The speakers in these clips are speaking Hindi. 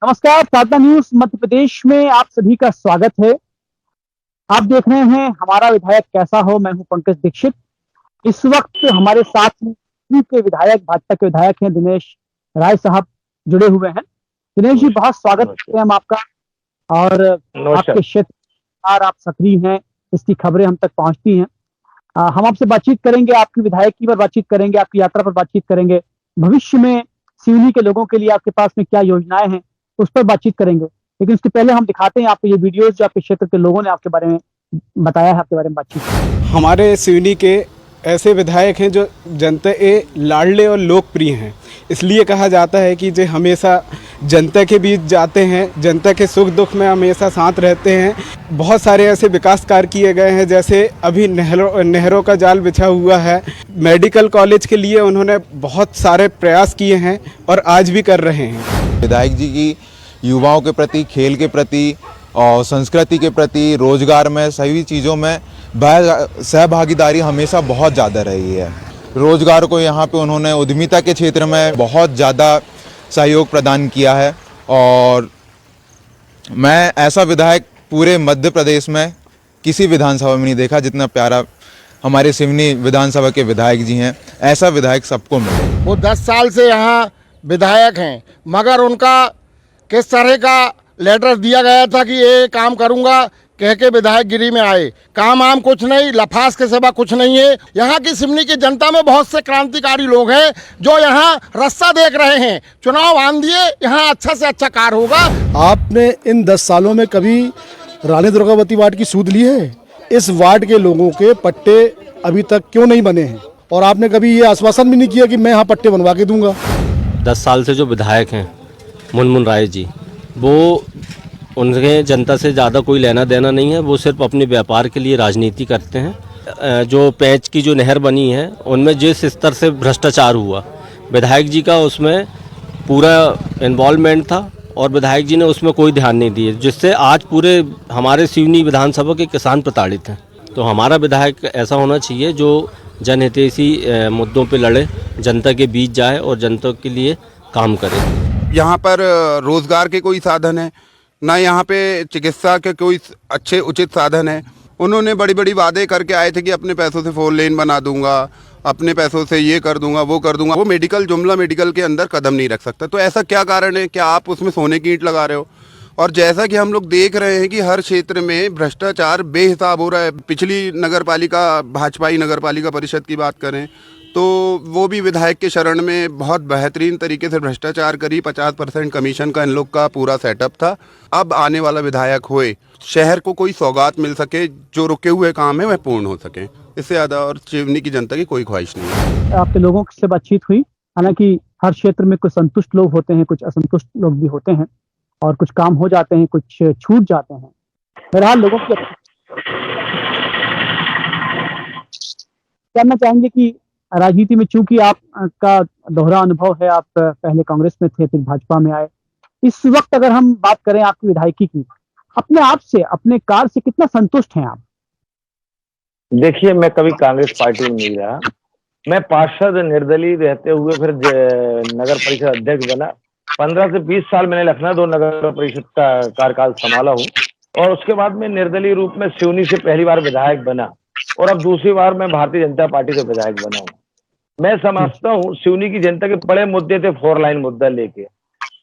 नमस्कार, साधना न्यूज मध्य प्रदेश में आप सभी का स्वागत है। आप देख रहे हैं हमारा विधायक कैसा हो। मैं हूं पंकज दीक्षित। इस वक्त हमारे साथ में के विधायक, भाजपा के विधायक हैं दिनेश राय साहब जुड़े हुए हैं। दिनेश जी, बहुत स्वागत करते हैं हम आपका। और आपके क्षेत्र आप सक्रिय हैं, इसकी खबरें हम तक पहुंचती हैं। हम आपसे बातचीत करेंगे, आपकी विधायकी पर बातचीत करेंगे, आपकी यात्रा पर बातचीत करेंगे, भविष्य में सिवनी के लोगों के लिए आपके पास में क्या योजनाएं हैं उस पर बातचीत करेंगे। लेकिन उसके पहले हम दिखाते हैं आपको ये वीडियोस जो आपके क्षेत्र के लोगों ने आपके बारे में बताया है, आपके बारे में बातचीत। हमारे सिवनी के ऐसे विधायक हैं जो जनता के लाडले और लोकप्रिय हैं। इसलिए कहा जाता है कि जो हमेशा जनता के बीच जाते हैं, जनता के सुख दुख में हमेशा साथ रहते हैं। बहुत सारे ऐसे विकास कार्य किए गए हैं, जैसे अभी नहरों का जाल बिछा हुआ है। मेडिकल कॉलेज के लिए उन्होंने बहुत सारे प्रयास किए हैं और आज भी कर रहे हैं। विधायक जी की युवाओं के प्रति, खेल के प्रति और संस्कृति के प्रति, रोजगार में, सभी चीज़ों में सहभागीदारी हमेशा बहुत ज़्यादा रही है। रोजगार को यहाँ पे उन्होंने उद्यमिता के क्षेत्र में बहुत ज़्यादा सहयोग प्रदान किया है। और मैं ऐसा विधायक पूरे मध्य प्रदेश में किसी विधानसभा में नहीं देखा जितना प्यारा हमारे सिवनी विधानसभा के विधायक जी हैं। ऐसा विधायक सबको मिले। वो 10 साल से यहाँ विधायक हैं, मगर उनका किस तरह का लेटर दिया गया था कि ये काम करूँगा कह के विधायकगिरी में आए। काम आम कुछ नहीं, लफास के सिवा कुछ नहीं है। यहाँ की सिवनी की जनता में बहुत से क्रांतिकारी लोग हैं जो यहाँ रास्ता देख रहे हैं। चुनाव आन दिए, यहाँ अच्छा से अच्छा कार्य होगा। आपने इन 10 सालों में कभी रानी दुर्गावती वार्ड की सूद ली है? इस वार्ड के लोगों के पट्टे अभी तक क्यों नहीं बने हैं? और आपने कभी ये आश्वासन भी नहीं किया कि मैं यहाँ पट्टे बनवा के दूंगा। 10 साल से जो विधायक हैं मुनमुन राय जी, वो उनके जनता से ज़्यादा कोई लेना देना नहीं है। वो सिर्फ अपने व्यापार के लिए राजनीति करते हैं। जो पैंच की जो नहर बनी है उनमें जिस स्तर से भ्रष्टाचार हुआ, विधायक जी का उसमें पूरा इन्वॉल्वमेंट था और विधायक जी ने उसमें कोई ध्यान नहीं दिए, जिससे आज पूरे हमारे सिवनी विधानसभा के किसान प्रताड़ित हैं। तो हमारा विधायक ऐसा होना चाहिए जो जनहितैषी मुद्दों पे लड़े, जनता के बीच जाए और जनता के लिए काम करे। यहाँ पर रोजगार के कोई साधन है ना, यहाँ पे चिकित्सा के कोई अच्छे उचित साधन है। उन्होंने बड़ी बड़ी वादे करके आए थे कि अपने पैसों से 4 लेन बना दूंगा, अपने पैसों से ये कर दूंगा, वो कर दूंगा। वो जुमला मेडिकल के अंदर कदम नहीं रख सकता। तो ऐसा क्या कारण है? क्या आप उसमें सोने की ईंट लगा रहे हो? और जैसा कि हम लोग देख रहे हैं कि हर क्षेत्र में भ्रष्टाचार बेहिसाब हो रहा है। पिछली नगर पालिका, भाजपाई नगर पालिका परिषद की बात करें तो वो भी विधायक के शरण में बहुत बेहतरीन तरीके से भ्रष्टाचार करी। 50% कमीशन का इन लोग का पूरा सेटअप था। अब आने वाला विधायक होए, शहर को कोई सौगात मिल सके, जो रुके हुए काम है वह पूर्ण हो सके। इससे ज़्यादा और सिवनी की जनता की कोई ख्वाहिश नहीं है। आपके लोगों से बातचीत हुई। हालांकि हर क्षेत्र में कुछ संतुष्ट लोग होते हैं, कुछ असंतुष्ट लोग भी होते हैं, और कुछ काम हो जाते हैं, कुछ छूट जाते हैं। बहरहाल लोगों की कहना चाहेंगे कि राजनीति में चूंकि आपका दोहरा अनुभव है, आप पहले कांग्रेस में थे, फिर भाजपा में आए। इस वक्त अगर हम बात करें आपकी विधायकी की, अपने आप से, अपने कार्य से कितना संतुष्ट हैं आप? देखिए, मैं कभी कांग्रेस पार्टी में नहीं रहा। मैं पार्षद निर्दलीय रहते हुए फिर नगर परिषद अध्यक्ष बना। 15 से 20 साल मैंने लखनऊ नगर परिषद का कार्यकाल संभाला हूँ और उसके बाद मैं निर्दलीय रूप में सिवनी से पहली बार विधायक बना और अब दूसरी बार मैं भारतीय जनता पार्टी से विधायक बना हूँ। मैं समझता हूँ सिवनी की जनता के बड़े मुद्दे थे 4 लाइन मुद्दा लेके,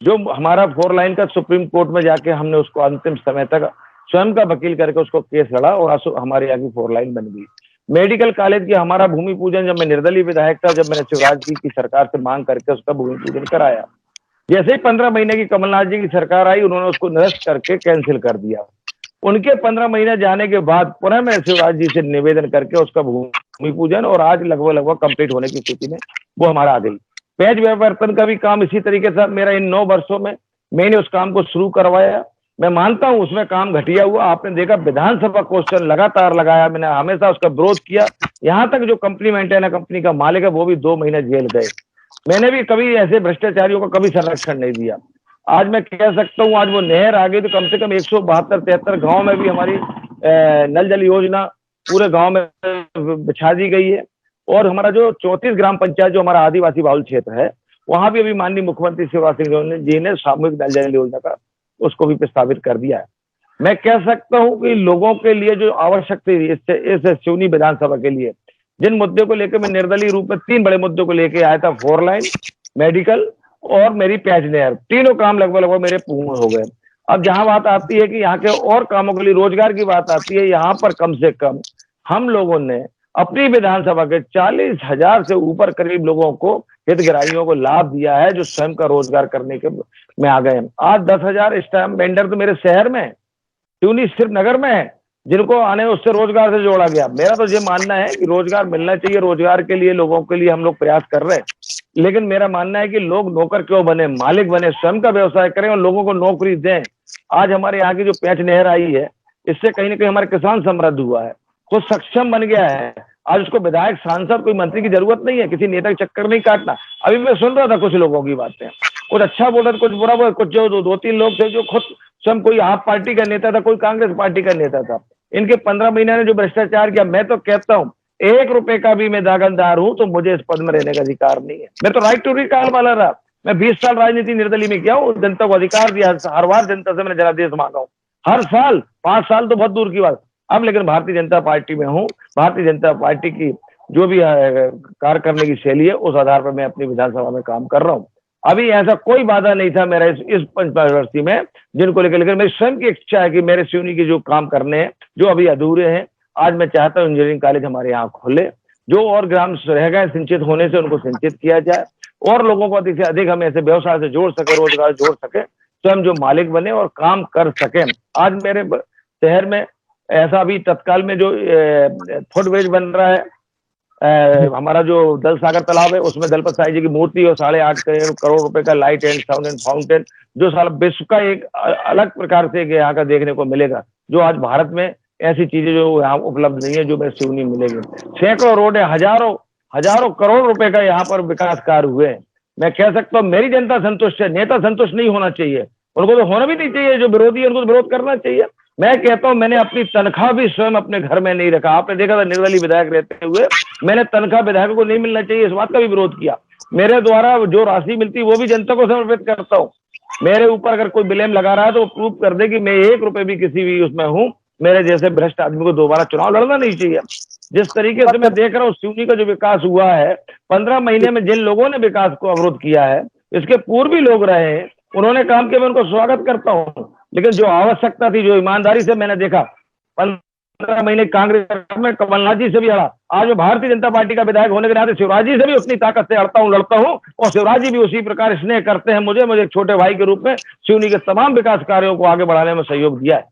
जो हमारा 4 लाइन का सुप्रीम कोर्ट में जाके हमने उसको अंतिम समय तक स्वयं का वकील करके उसको केस लड़ा और हमारे यहाँ की 4 लाइन बन गई। मेडिकल कॉलेज की हमारा भूमि पूजन, जब मैं निर्दलीय विधायक था, जब मैंने शिवराज जी की सरकार से मांग करके उसका भूमि पूजन कराया, जैसे ही 15 महीने की कमलनाथ जी की सरकार आई, उन्होंने उसको निरस्त करके कैंसिल कर दिया। उनके 15 महीने जाने के बाद पुनः मैं शिवराज जी से निवेदन करके उसका भूमि पूजन और आज लगभग कंप्लीट होने की स्थिति में वो हमारा आ गई। पेज विवर्तन का भी काम इसी तरीके से मेरा इन 9 वर्षों में मैंने उस काम को शुरू करवाया। मैं मानता हूं उसमें काम घटिया हुआ। आपने देखा विधानसभा क्वेश्चन लगातार लगाया, मैंने हमेशा उसका विरोध किया। यहाँ तक जो कंपनी मेंटेना कंपनी का मालिक है वो भी 2 महीने जेल गए। मैंने भी कभी ऐसे भ्रष्टाचारियों का कभी संरक्षण नहीं दिया। आज मैं कह सकता हूँ आज वो नहर आ गई तो कम से कम 172-73 गांव में भी हमारी नल जल योजना पूरे गांव में बिछा दी गई है। और हमारा जो 34 ग्राम पंचायत जो हमारा आदिवासी बाहुल क्षेत्र है वहां भी अभी माननीय मुख्यमंत्री शिवराज सिंह जी ने सामूहिक नल जल योजना का उसको भी प्रस्तावित कर दिया है। मैं कह सकता हूं कि लोगों के लिए जो आवश्यक थी इस सिवनी विधानसभा के लिए, जिन मुद्दों को लेकर मैं निर्दलीय रूप में 3 बड़े मुद्दों को लेकर आया था, 4 लाइन, मेडिकल और मेरी पैच नहर, तीनों काम लगभग मेरे पूर्ण हो गए। अब जहां बात आती है कि यहाँ के और कामों के लिए रोजगार की बात आती है, यहाँ पर कम से कम हम लोगों ने अपनी विधानसभा के 40,000 से ऊपर करीब लोगों को, हितग्राहियों को लाभ दिया है जो स्वयं का रोजगार करने के में आ गए हैं। आज 10,000 स्टैम्प वेंडर तो मेरे शहर में, सिवनी सिर्फ नगर में है, जिनको आने उससे रोजगार से जोड़ा गया। मेरा तो ये मानना है कि रोजगार मिलना चाहिए, रोजगार के लिए लोगों के लिए हम लोग प्रयास कर रहे हैं, लेकिन मेरा मानना है कि लोग नौकर क्यों बने, मालिक बने, स्वयं का व्यवसाय करें और लोगों को नौकरी दें। आज हमारे यहाँ की जो पैच नहर आई है, इससे कहीं ना कहीं हमारे किसान समृद्ध हुआ है, खुद सक्षम बन गया है। आज उसको विधायक, सांसद, कोई मंत्री की जरूरत नहीं है, किसी नेता के चक्कर नहीं काटना। अभी मैं सुन रहा था कुछ लोगों की बातें, कुछ अच्छा बोल रहे थे, कुछ बुरा बोल, कुछ जो 2-3 लोग थे जो खुद स्वयं कोई आप पार्टी का नेता था, कोई कांग्रेस पार्टी का नेता था। इनके 15 महीने ने जो भ्रष्टाचार किया, मैं तो कहता हूँ 1 रुपए का भी मैं दागनदार हूं तो मुझे इस पद में रहने का अधिकार नहीं है। मैं तो राइट टू रिकॉल वाला रहा, मैं 20 साल राजनीति निर्दलीय में किया हूँ, जनता को अधिकार दिया, हर बार जनता से मैंने जनादेश मांगा हूँ, हर साल, 5 साल तो बहुत दूर की बात। अब लेकिन भारतीय जनता पार्टी में हूँ, भारतीय जनता पार्टी की जो भी कार्य करने की शैली है उस आधार पर मैं अपनी विधानसभा में काम कर रहा हूँ। अभी ऐसा कोई वादा नहीं था मेरा इस 5 में जिनको लेकर मेरी स्वयं की इच्छा है कि मेरे सिवनी के जो काम करने हैं जो अभी अधूरे हैं, आज मैं चाहता हूँ इंजीनियरिंग कॉलेज हमारे यहाँ खोले, जो और ग्राम रह गए सिंचित होने से उनको सिंचित किया जाए, और लोगों को अधिक से अधिक हम ऐसे व्यवसाय से जोड़ सके, रोजगार जोड़ सके, स्वयं जो मालिक बने और काम कर सके। आज मेरे शहर में ऐसा अभी तत्काल में जो फुटवेज बन रहा है, हमारा जो दल सागर तालाब है उसमें दलपत साई जी की मूर्ति और 8.5 करोड़ रुपए का light and sound and fountain, जो साल विश्व का एक अलग प्रकार से यहाँ का देखने को मिलेगा, जो आज भारत में ऐसी चीजें जो यहाँ उपलब्ध नहीं है जो मेरे सिवनी मिलेगी। सैकड़ों रोड है, हजारों करोड़ रुपए का यहाँ पर विकास कार्य हुए हैं। मैं कह सकता हूँ मेरी जनता संतुष्ट है, नेता संतुष्ट नहीं होना चाहिए, उनको तो होना भी नहीं चाहिए, जो विरोधी है उनको तो विरोध करना चाहिए। मैं कहता हूं मैंने अपनी तनख्वाह भी स्वयं अपने घर में नहीं रखा। आपने देखा था निर्दलीय विधायक रहते हुए मैंने तनख्वाह विधायकों को नहीं मिलना चाहिए इस बात का भी विरोध किया। मेरे द्वारा जो राशि मिलती है वो भी जनता को समर्पित करता हूं। मेरे ऊपर अगर कोई ब्लेम लगा रहा है तो वो प्रूव कर दे कि मैं 1 रुपए भी किसी भी उसमें हूं। मेरे जैसे भ्रष्ट आदमी को दोबारा चुनाव लड़ना नहीं चाहिए। जिस तरीके से मैं देख रहा हूँ सिवनी का जो विकास हुआ है, 15 महीने में जिन लोगों ने विकास को अवरुद्ध किया है, इसके पूर्व भी लोग रहे हैं, उन्होंने काम किया, मैं उनको स्वागत करता हूँ। लेकिन जो आवश्यकता थी, जो ईमानदारी से मैंने देखा, 15 महीने कांग्रेस में कमलनाथ जी से भी लड़ा, आज मैं भारतीय जनता पार्टी का विधायक होने के नाते शिवराज जी से भी उतनी ताकत से लड़ता हूँ और शिवराज जी भी उसी प्रकार स्नेह करते हैं मुझे एक छोटे भाई के रूप में सिवनी के तमाम विकास कार्यों को आगे बढ़ाने में सहयोग दिया है।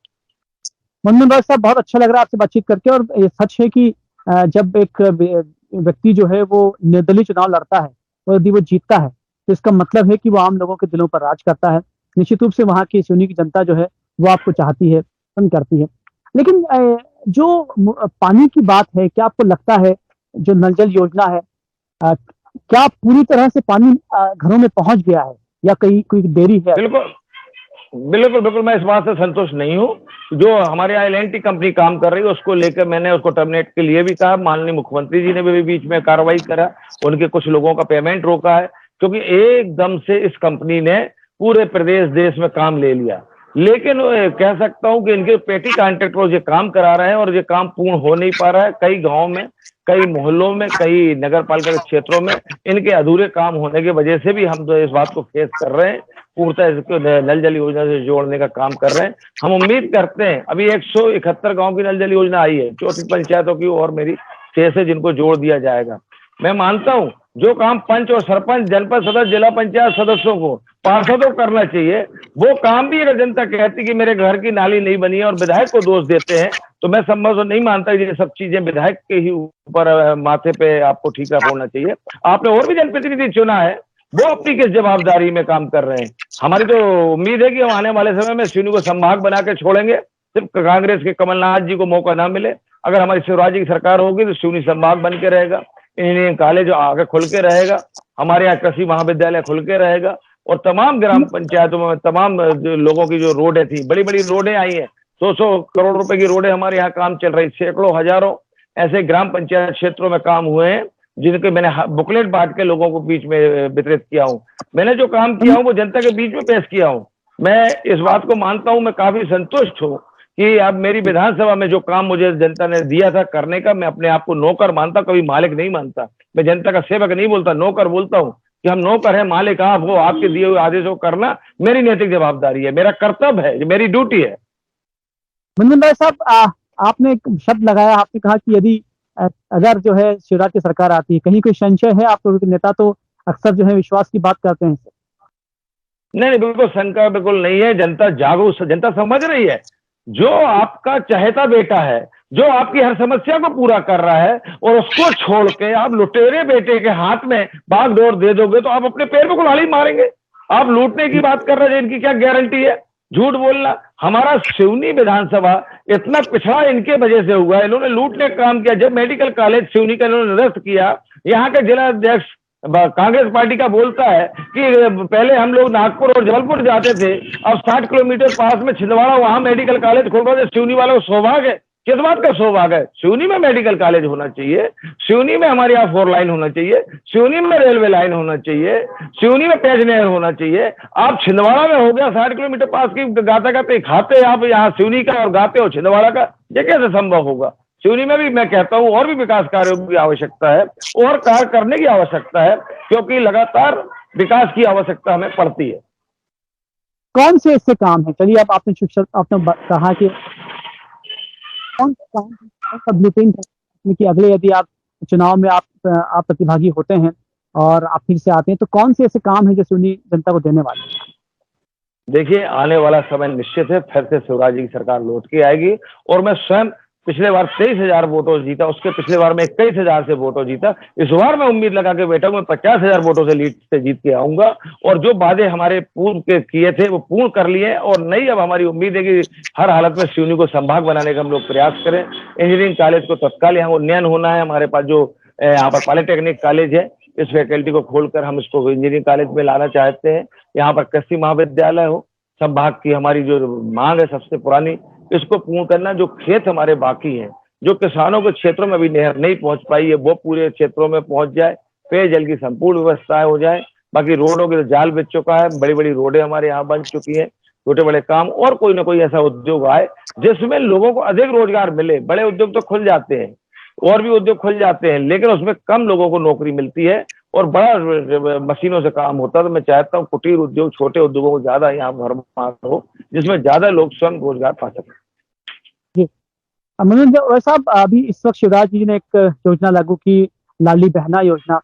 मनमोहन राय साहब, बहुत अच्छा लग रहा है आपसे बातचीत करके। और ये सच है कि जब एक व्यक्ति जो है वो निर्दलीय चुनाव लड़ता है और यदि वो जीतता है तो इसका मतलब है कि वो आम लोगों के दिलों पर राज करता है। निश्चित रूप से वहाँ की सिवनी की जनता जो है वो आपको चाहती है, पसंद करती है। लेकिन जो पानी की बात है, क्या आपको लगता है जो नल जल योजना है, क्या पूरी तरह से पानी घरों में पहुंच गया है या कहीं कोई देरी है? बिल्कुल मैं इस बात से संतुष्ट नहीं हूँ। जो हमारे यहाँ L&T कंपनी काम कर रही है उसको लेकर मैंने उसको टर्मिनेट के लिए भी कहा, माननीय मुख्यमंत्री जी ने भी बीच में कार्रवाई करा, उनके कुछ लोगों का पेमेंट रोका है, क्योंकि एकदम से इस कंपनी ने पूरे प्रदेश देश में काम ले लिया। लेकिन कह सकता हूं कि इनके पेटी कॉन्ट्रैक्टर ये काम करा रहे हैं और ये काम पूर्ण हो नहीं पा रहा है। कई गांवों में, कई मोहल्लों में, कई नगर पालिका के क्षेत्रों में इनके अधूरे काम होने की वजह से भी हम तो इस बात को फेस कर रहे हैं। पूर्णतः इसको नल जल योजना से जोड़ने का काम कर रहे हैं। हम उम्मीद करते हैं, अभी 171 गाँव की नल जल योजना आई है, 34 पंचायतों की और मेरी 6 से जिनको जोड़ दिया जाएगा। मैं मानता हूं जो काम पंच और सरपंच, जनपद सदस्य, जिला पंचायत सदस्यों को, पार्षदों को करना चाहिए, वो काम भी अगर जनता कहती कि मेरे घर की नाली नहीं बनी है और विधायक को दोष देते हैं तो मैं संभव नहीं मानता ये सब चीजें विधायक के ही ऊपर माथे पे आपको ठीक होना चाहिए। आपने और भी जनप्रतिनिधि चुना है, वो अपनी किस जवाबदारी में काम कर रहे हैं। हमारी तो उम्मीद है कि हम आने वाले समय में सिवनी को संभाग बना के छोड़ेंगे, सिर्फ कांग्रेस के कमलनाथ जी को मौका ना मिले। अगर हमारी शिवराज जी की सरकार होगी तो सिवनी संभाग बन के रहेगा, इंजीनियरिंग कॉलेज आगे खुल के रहेगा, हमारे यहाँ कृषि महाविद्यालय खुल के रहेगा और तमाम ग्राम पंचायतों में तमाम लोगों की जो रोडें थी, बड़ी बड़ी रोडें आई हैं, 100 करोड़ रुपए की रोडें हमारे यहाँ काम चल रही, सैकड़ों हजारों ऐसे ग्राम पंचायत क्षेत्रों में काम हुए हैं जिनके मैंने बुकलेट बांट के लोगों को बीच में वितरित किया हूँ। मैंने जो काम किया हूँ वो जनता के बीच में पेश किया हूँ। मैं इस बात को मानता हूँ, मैं काफी संतुष्ट हूँ कि अब मेरी विधानसभा में जो काम मुझे जनता ने दिया था करने का, मैं अपने आप को नौकर मानता, कभी मालिक नहीं मानता। मैं जनता का सेवक नहीं बोलता, नौकर बोलता हूँ कि हम नौकर हैं, मालिक आप हो, आपके दिए हुए आदेशों को करना मेरी नैतिक जवाबदारी है, मेरा कर्तव्य है, मेरी ड्यूटी है। मनमोहन भाई साहब, आपने एक शब्द लगाया, आपने कहा कि यदि अगर जो है शिवराज की सरकार आती है, कहीं कोई संशय है? आप लोगों के नेता तो अक्सर जो है विश्वास की बात करते हैं। नहीं, बिल्कुल शंका बिल्कुल नहीं है। जनता जागरूक, जनता समझ रही है। जो आपका चहेता बेटा है, जो आपकी हर समस्या को पूरा कर रहा है, और उसको छोड़ के आप लुटेरे बेटे के हाथ में बागडोर दे दोगे तो आप अपने पैर पे कुल्हाड़ी मारेंगे। आप लूटने की बात कर रहे हैं, इनकी क्या गारंटी है? झूठ बोलना। हमारा सिवनी विधानसभा इतना पिछड़ा इनके वजह से हुआ है, इन्होंने लूटने का काम किया। जब मेडिकल कॉलेज सिवनी का इन्होंने निरस्त किया, यहाँ के जिला अध्यक्ष कांग्रेस पार्टी का बोलता है कि पहले हम लोग नागपुर और जबलपुर जाते थे, अब 60 किलोमीटर पास में छिंदवाड़ा, वहां मेडिकल कॉलेज खोल रहे थे। सिवनी वालों को सौभाग्य है। किस बात का सौभाग्य है? सिवनी में मेडिकल कॉलेज होना चाहिए, सिवनी में हमारे यहाँ 4 लाइन होना चाहिए, सिवनी में रेलवे लाइन होना चाहिए, सिवनी में पेज नहर होना चाहिए। आप छिंदवाड़ा में हो गया 60 किलोमीटर पास की, गाता गाते खाते आप यहाँ सिवनी का और गाते हो छिंदवाड़ा का, ये कैसे संभव होगा? सिवनी में भी मैं कहता हूं और भी विकास कार्यों की आवश्यकता है, और कार्य करने की आवश्यकता है, क्योंकि लगातार विकास की आवश्यकता हमें पड़ती है। कौन से ऐसे काम है? चलिए, अब आपने कहा कि कौन सा काम, कौन सा ब्लूप्रिंट है कि अगले यदि आप चुनाव में आप प्रतिभागी होते हैं और आप फिर से आते हैं, तो कौन से ऐसे काम है जो सिवनी जनता को देने वाले हैं? देखिए, आने वाला समय निश्चित है, फिर से शिवराज जी की सरकार लौट के आएगी। और मैं स्वयं पिछले बार 23,000 वोटों से जीता, उसके पिछले बार में 21,000 से वोटों जीता। इस बार मैं उम्मीद लगा के बैठा हूं, मैं 50,000 वोटों से लीड से जीत के आऊंगा, और जो वादे हमारे पूर्व के किए थे वो पूर्ण कर लिए। और नहीं, अब हमारी उम्मीद है कि हर हालत में सिवनी को संभाग बनाने का हम लोग प्रयास करें। इंजीनियरिंग कॉलेज को तत्काल यहाँ उन्नयन होना है। हमारे पास जो यहाँ पर पॉलिटेक्निक कॉलेज है, इस फैकल्टी को खोलकर हम इसको इंजीनियरिंग कॉलेज में लाना चाहते हैं। यहाँ पर कृषि महाविद्यालय हो। संभाग की हमारी जो मांग है सबसे पुरानी, इसको पूर्ण करना। जो खेत हमारे बाकी हैं, जो किसानों के क्षेत्रों में अभी नहर नहीं पहुंच पाई है, वो पूरे क्षेत्रों में पहुंच जाए, पेयजल की संपूर्ण व्यवस्थाएं हो जाए। बाकी रोडों के जाल बिछ चुका है, बड़ी बड़ी रोडें हमारे यहाँ बन चुकी हैं, छोटे बड़े काम, और कोई ना कोई ऐसा उद्योग आए जिसमें लोगों को अधिक रोजगार मिले। बड़े उद्योग तो खुल जाते हैं, और भी उद्योग खुल जाते हैं, लेकिन उसमें कम लोगों को नौकरी मिलती है और बड़ा मशीनों से काम होता है। तो मैं चाहता हूँ कुटीर उद्योग, छोटे उद्योगों को ज्यादा यहाँ भरमार हो, जिसमें ज्यादा लोग स्वयं रोजगार पा सकें। मनोज साहब, अभी इस वक्त शिवराज जी ने एक योजना लागू की, लाडली बहना योजना।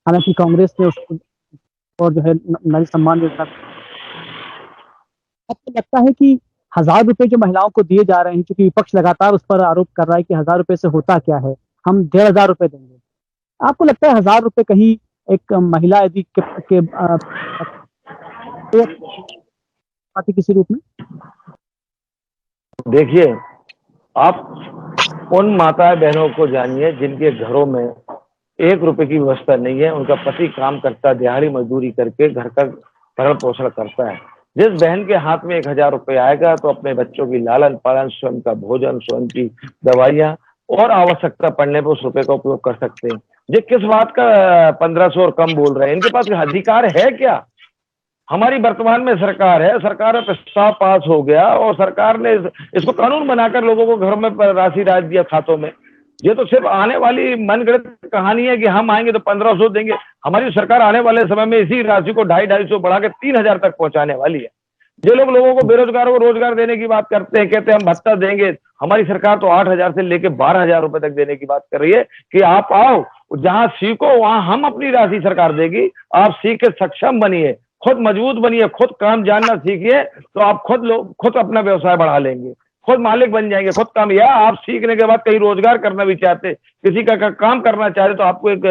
हालांकि कांग्रेस ने उसको, और जो है नारी सम्मान योजना, आपको लगता है कि 1,000 रुपए जो महिलाओं को दिए जा रहे हैं, क्योंकि विपक्ष लगातार उस पर आरोप कर रहा है कि 1,000 रुपए से होता क्या है, हम 1,500 रुपए देंगे। आपको लगता है 1,000 रुपए कहीं एक महिला यदि किसी रूप में? देखिए, आप उन माता बहनों को जानिए जिनके घरों में 1 रुपए की व्यवस्था नहीं है, उनका पति काम करता, दिहाड़ी मजदूरी करके घर का भरण पोषण करता है। जिस बहन के हाथ में 1,000 रुपए आएगा तो अपने बच्चों की लालन पालन, स्वयं का भोजन, स्वयं की दवाइयां, और आवश्यकता पड़ने पर उस रुपए का उपयोग कर सकते हैं। ये किस बात का 1,500 और कम बोल रहे हैं? इनके पास अधिकार है क्या? हमारी वर्तमान में सरकार है, सरकार में प्रस्ताव पास हो गया और सरकार ने इसको कानून बनाकर लोगों को घर में राशि डाल दिया खातों में। ये तो सिर्फ आने वाली मनगढ़ंत कहानी है कि हम आएंगे तो 1,500 देंगे। हमारी सरकार आने वाले समय में इसी राशि को 250-250 बढ़ा के 3,000 तक पहुंचाने वाली है। ये लोगों को, बेरोजगारों को रोजगार देने की बात करते हैं, कहते हैं हम भत्ता देंगे। हमारी सरकार तो 8,000 से लेके 12,000 रुपए तक देने की बात कर रही है कि आप आओ, जहां सीखो वहां हम अपनी राशि सरकार देगी। आप सीख के सक्षम बनिए, खुद मजबूत बनिए, खुद काम जानना सीखिए, तो आप खुद अपना व्यवसाय बढ़ा लेंगे, खुद मालिक बन जाएंगे, खुद काम। या आप सीखने के बाद कहीं रोजगार करना भी चाहते, किसी का काम करना चाहते, तो आपको एक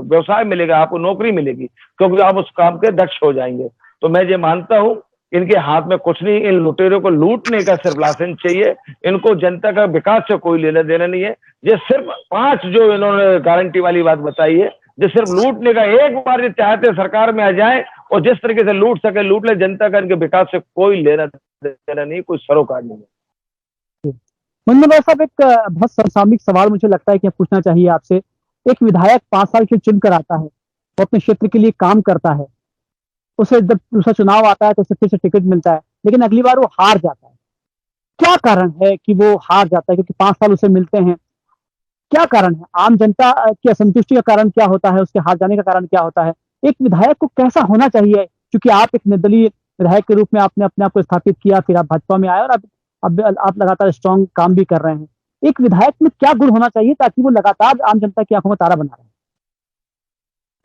व्यवसाय मिलेगा, आपको नौकरी मिलेगी, क्योंकि आप उस काम के दक्ष हो जाएंगे। तो मैं ये मानता हूं, इनके हाथ में कुछ नहीं, इन लुटेरों को लूटने का सिर्फ लाइसेंस चाहिए। इनको जनता का विकास से कोई लेना देना नहीं है। ये सिर्फ 5 जो इन्होंने गारंटी वाली बात बताई है, जो सिर्फ लूटने का, एक बार जो चाहते सरकार में आ जाए और जिस तरीके से लूट सके लूट ले। जनता का इनके विकास से कोई लेना देना नहीं, कोई सरोकार नहीं है। मनमोहन साहब, एक बहुत समसामयिक सवाल मुझे लगता है कि पूछना चाहिए आपसे एक विधायक 5 साल के चुन कर आता है, वो अपने क्षेत्र के लिए काम करता है, उसे जब दूसरा चुनाव आता है तो उसे फिर से टिकट मिलता है, लेकिन अगली बार वो हार जाता है। क्या कारण है कि वो हार जाता है? क्योंकि 5 साल उसे मिलते हैं। क्या कारण है? आम जनता की असंतुष्टि का कारण क्या होता है? उसके हार जाने का कारण क्या होता है? एक विधायक को कैसा होना चाहिए? क्योंकि आप एक निर्दलीय विधायक के रूप में आपने अपने आप को स्थापित किया, फिर आप भाजपा में आए और अब आप लगातार स्ट्रॉन्ग काम भी कर रहे हैं। एक विधायक में क्या गुण होना चाहिए ताकि वो लगातार आम जनता की आंखों में तारा बना रहे?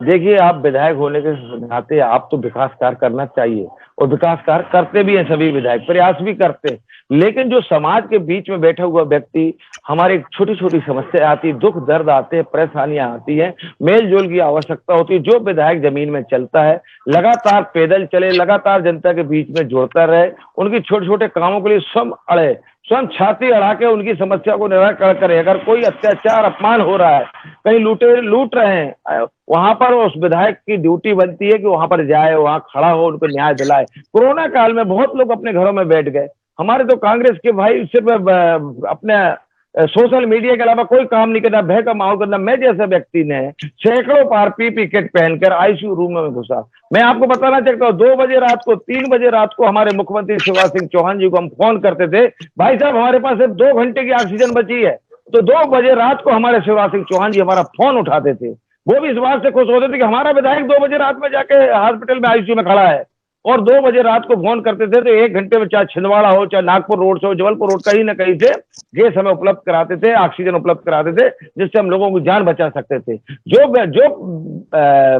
देखिए, आप विधायक होने के नाते आप तो विकास कार्य करना चाहिए और विकास कार्य करते भी हैं, सभी विधायक प्रयास भी करते हैं, लेकिन जो समाज के बीच में बैठा हुआ व्यक्ति, हमारी छोटी छोटी समस्या आती, दुख दर्द आते हैं, परेशानियां आती हैं, मेल जोल की आवश्यकता होती है। जो विधायक जमीन में चलता है, लगातार पैदल चले, लगातार जनता के बीच में जुड़ता रहे, उनकी छोटे छोटे कामों के लिए स्वयं अड़े, स्वयं छाती अड़ा के उनकी समस्या को निराकरण करे। अगर कोई अत्याचार अपमान हो रहा है, कहीं लूट रहे हैं, वहां पर उस विधायक की ड्यूटी बनती है कि वहां पर जाए, वहां खड़ा हो, उनको न्याय दिलाए। कोरोना काल में बहुत लोग अपने घरों में बैठ गए, हमारे तो कांग्रेस के भाई सिर्फ अपने सोशल मीडिया के अलावा कोई काम नहीं करना, भय का माहौल करना। मैं जैसे व्यक्ति ने सैकड़ों बार पीपी किट पहनकर आईसीयू रूम में घुसा। मैं आपको बताना चाहता हूँ, 2 बजे रात को, 3 बजे रात को हमारे मुख्यमंत्री शिवराज सिंह चौहान जी को हम फोन करते थे, भाई साहब हमारे पास सिर्फ 2 घंटे की ऑक्सीजन बची है। तो 2 बजे रात को हमारे शिवराज सिंह चौहान जी हमारा फोन उठाते थे। वो भी इस बात से खुश होते थे कि हमारा विधायक 2 बजे रात में जाके हॉस्पिटल में आईसीयू में खड़ा है। और 2 बजे रात को फोन करते थे तो 1 घंटे में, चाहे छिंदवाड़ा हो, चाहे नागपुर रोड से हो, जबलपुर रोड, कहीं ना कहीं से गैस हमें उपलब्ध कराते थे, ऑक्सीजन उपलब्ध कराते थे, जिससे हम लोगों की जान बचा सकते थे। जो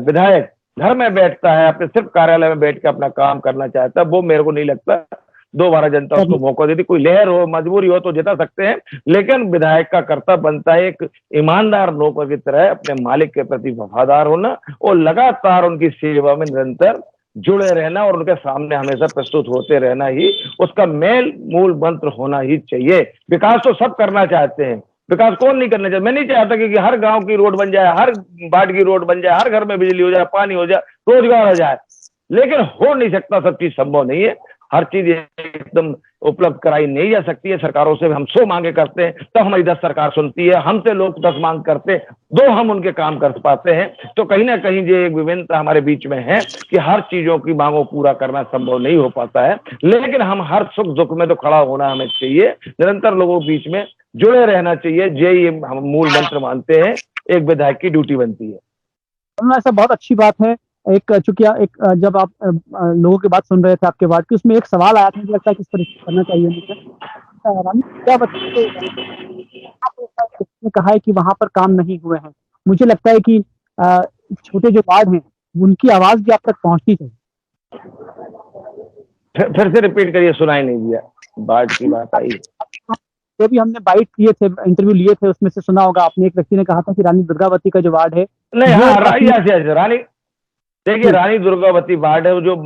विधायक घर में बैठता है, अपने सिर्फ कार्यालय में बैठ के अपना काम करना चाहता है, वो मेरे को नहीं लगता दोबारा जनता उसको मौका देती। कोई लहर हो, मजबूरी हो तो जिता सकते हैं, लेकिन विधायक का कर्तव्य बनता है एक ईमानदार नौकर की तरह अपने मालिक के प्रति वफादार होना और लगातार उनकी सेवा में निरंतर जुड़े रहना और उनके सामने हमेशा प्रस्तुत होते रहना ही उसका मूल मंत्र होना ही चाहिए। विकास तो सब करना चाहते हैं, विकास कौन नहीं करना चाहिए? मैं नहीं चाहता कि हर गांव की रोड बन जाए, हर वार्ड की रोड बन जाए, हर घर में बिजली हो जाए, पानी हो जाए, रोजगार हो जाए, लेकिन हो नहीं सकता, सब चीज संभव नहीं है। हर चीज एकदम उपलब्ध कराई नहीं जा सकती है। सरकारों से हम 100 मांगे करते हैं तो हमारी 10 सरकार सुनती है, हमसे लोग 10 मांग करते हैं, 2 हम उनके काम कर पाते हैं। तो कहीं ना कहीं ये एक विभिन्नता हमारे बीच में है कि हर चीजों की मांगों पूरा करना संभव नहीं हो पाता है, लेकिन हम हर सुख दुख में तो खड़ा होना हमें चाहिए, निरंतर लोगों के बीच में जुड़े रहना चाहिए। ये हम मूल मंत्र मानते हैं, एक विधायक की ड्यूटी बनती है। ऐसा बहुत अच्छी बात है। चूंकि जब आप लोगों की बात सुन रहे थे आपके वार्ड की, उसमें एक सवाल आया था, मुझे लगता है किस पर करना चाहिए मुझे। रानी, क्या बताइए, आपने कहा है कि वहां पर काम नहीं हुए हैं। मुझे लगता है कि छोटे जो वार्ड हैं उनकी आवाज भी आप तक पहुंचनी चाहिए। फिर से रिपीट करिए, सुनाई नहीं दिया, वार्ड की बात आई। जो भी हमने बाइट किए थे, इंटरव्यू लिए थे, उसमें से सुना होगा आपने, एक व्यक्ति ने कहा था कि रानी दुर्गावती का जो वार्ड है, नहीं, हाँ, रानी, देखिए रानी दुर्गावती वार्ड है, जो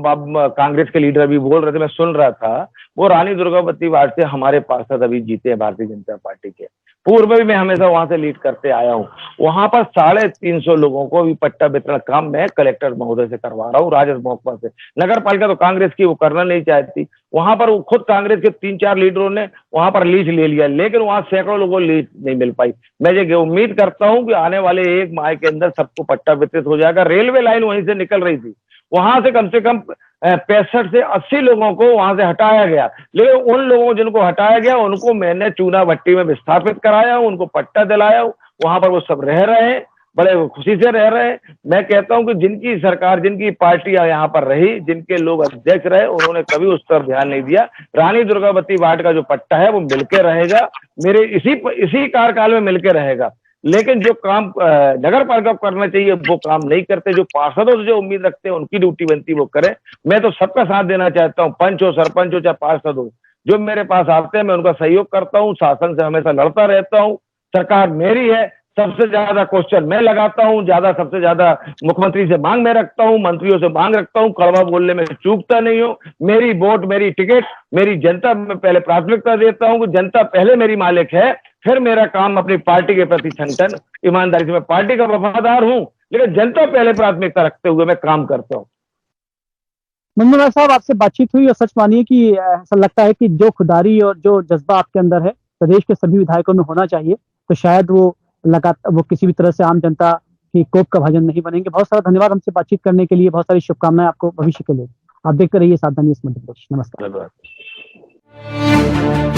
कांग्रेस के लीडर भी बोल रहे थे, मैं सुन रहा था, वो रानी दुर्गावती वार्ड से हमारे पार्षद अभी जीते हैं भारतीय जनता पार्टी के। पूर्व भी मैं हमेशा वहां से लीड करते आया हूँ। वहां पर 350 लोगों को भी पट्टा वितरण काम मैं कलेक्टर महोदय से करवा रहा हूँ, राजस्व महकमा से। नगर पालिका तो कांग्रेस की वो करना नहीं चाहती, वहां पर वो खुद कांग्रेस के 3-4 लीडरों ने वहां पर लीज ले लिया, लेकिन वहां सैकड़ों लोगों को लीज नहीं मिल पाई। मैं ये उम्मीद करता हूँ कि आने वाले 1 माह के अंदर सबको पट्टा वितरित हो जाएगा। रेलवे लाइन वहीं से निकल रही थी, वहां से कम 65 से 80 लोगों को वहां से हटाया गया, लेकिन उन लोगों जिनको हटाया गया उनको मैंने चूना भट्टी में विस्थापित कराया हूं, उनको पट्टा दिलाया हूं, वहां पर वो सब रह रहे हैं, बड़े खुशी से रह रहे हैं। मैं कहता हूं कि जिनकी सरकार, जिनकी पार्टियां यहाँ पर रही, जिनके लोग अध्यक्ष रहे, उन्होंने कभी उस पर ध्यान नहीं दिया। रानी दुर्गावती वार्ड का जो पट्टा है वो मिलके रहेगा, मेरे इसी कार्यकाल में मिलके रहेगा, लेकिन जो काम नगर पालिका को करना चाहिए वो काम नहीं करते। जो पार्षदों से जो उम्मीद रखते हैं उनकी ड्यूटी बनती है वो करें। मैं तो सबका साथ देना चाहता हूँ, पंच हो, सरपंच हो, चाहे पार्षद हो, जो मेरे पास आते हैं मैं उनका सहयोग करता हूँ, शासन से हमेशा लड़ता रहता हूँ। सरकार मेरी है, सबसे ज्यादा क्वेश्चन मैं लगाता हूँ, सबसे ज्यादा मुख्यमंत्री से मांग में रखता हूँ, मंत्रियों से मांग रखता हूँ, कड़वा बोलने में चूकता नहीं हूँ। मेरी वोट, मेरी टिकट, मेरी जनता में पहले प्राथमिकता देता हूँ कि जनता पहले मेरी मालिक है, फिर मेरा काम अपनी पार्टी के प्रति संगठन ईमानदारी से। मैं पार्टी का वफादार हूं, लेकिन जनता पहले प्राथमिकता रखते हुए मैं काम करता हूं। मंजूनाथ साहब, आपसे बातचीत हुई और सच मानिए कि ऐसा लगता है कि जो खुदारी और जो जज्बा आपके अंदर है प्रदेश के सभी विधायकों में होना चाहिए, तो शायद वो लगातार वो किसी भी तरह से आम जनता की कोप का भाजन नहीं बनेंगे। बहुत सारा धन्यवाद हमसे बातचीत करने के लिए, बहुत सारी शुभकामनाएं आपको भविष्य के लिए। आप देखते रहिए सावधानी मध्य प्रदेश। नमस्कार। धन्यवाद।